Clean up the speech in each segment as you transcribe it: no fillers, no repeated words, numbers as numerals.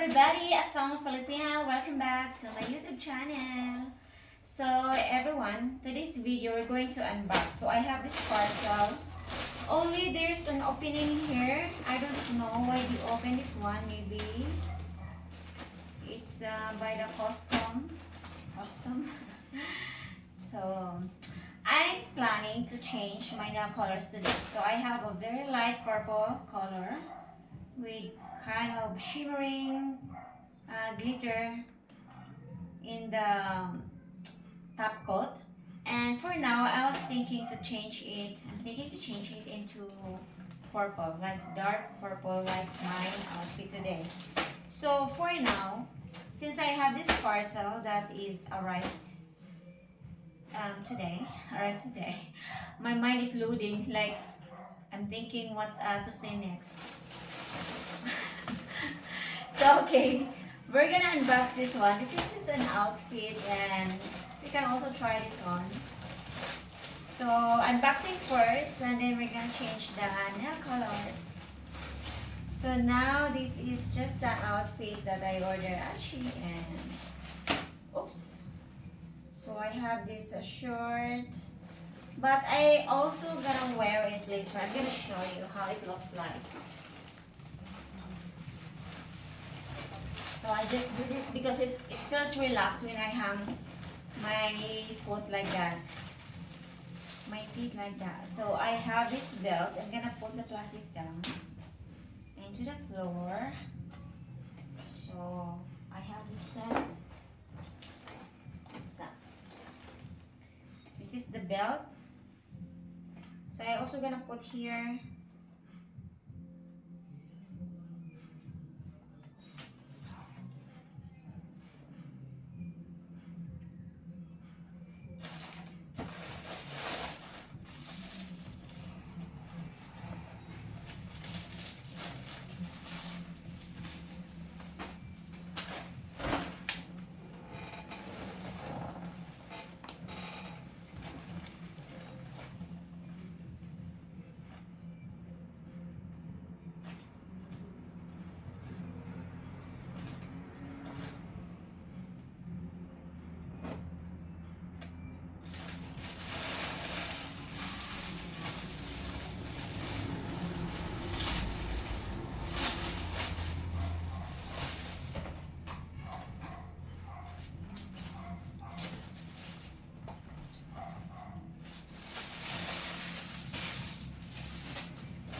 everybody, Asang Filipina, welcome back to my YouTube channel. So everyone, today's video we're going to unbox. So I have this parcel. Only there's an opening here. I don't know why they open this one. Maybe it's by the custom. So I'm planning to change my nail colors today. So I have a very light purple color with kind of shimmering glitter in the top coat. And for now, I was thinking to change it. I'm thinking to change it into purple, like dark purple, like my outfit today. So for now, since I have this parcel that is arrived today, my mind is loading. Like I'm thinking what to say next. So okay, we're gonna unbox this one. This is just an outfit and we can also try this on. So unboxing first and then we're gonna change the nail colors. So now this is just the outfit that I ordered at Shein. Oops. So I have this short, but I also gonna wear it later. I'm gonna show you how it looks like. So I just do this because it feels relaxed when I hang my foot like that. My feet like that. So I have this belt. I'm gonna put the plastic down into the floor. So I have this set. This is the belt. So I also gonna put here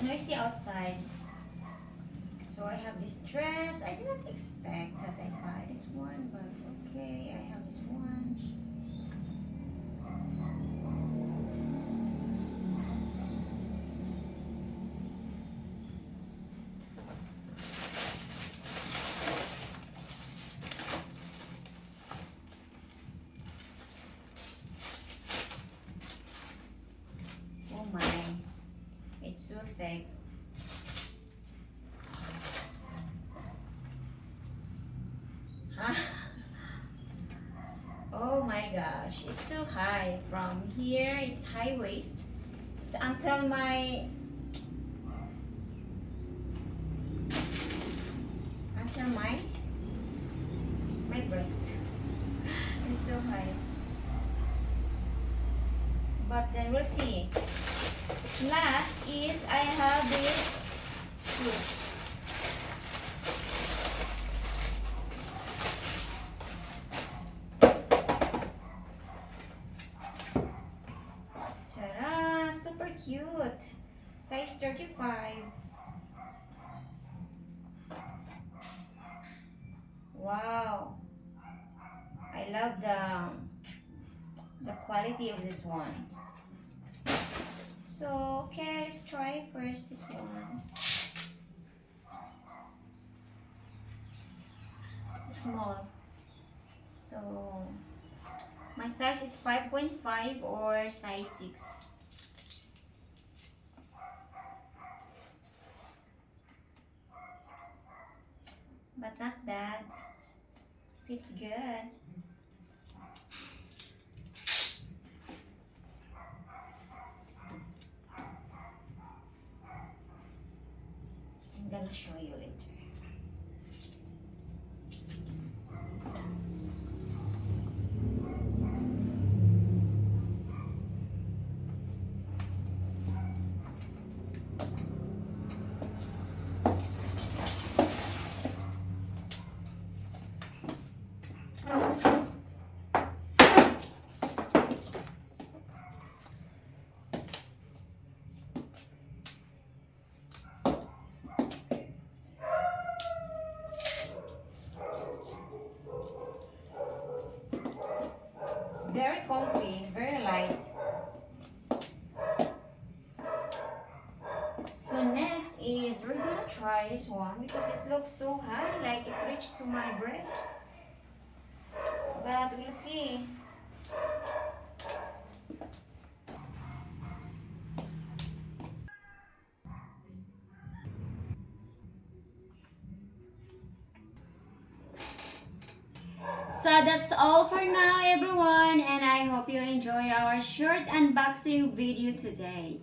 noisy outside. So I have this dress. I did not expect that I buy this one, but okay, I have this one. Oh my, it's so thick. Oh my gosh, it's too high. From here, it's high waist. It's until my breast. It's too high. But then we'll see. Last is I have this shoes. Ta-da! Super cute. Size 35. Wow. I love the quality of this one. So okay, let's try first this one. Small. So my size is 5.5 or size 6. But not bad. It's good. I'm gonna show you later. very comfy, very light. So next is we're gonna try this one because it looks so high, like it reached to my breast. But we'll see. So that's all for now, everyone, and I hope you enjoy our short unboxing video today.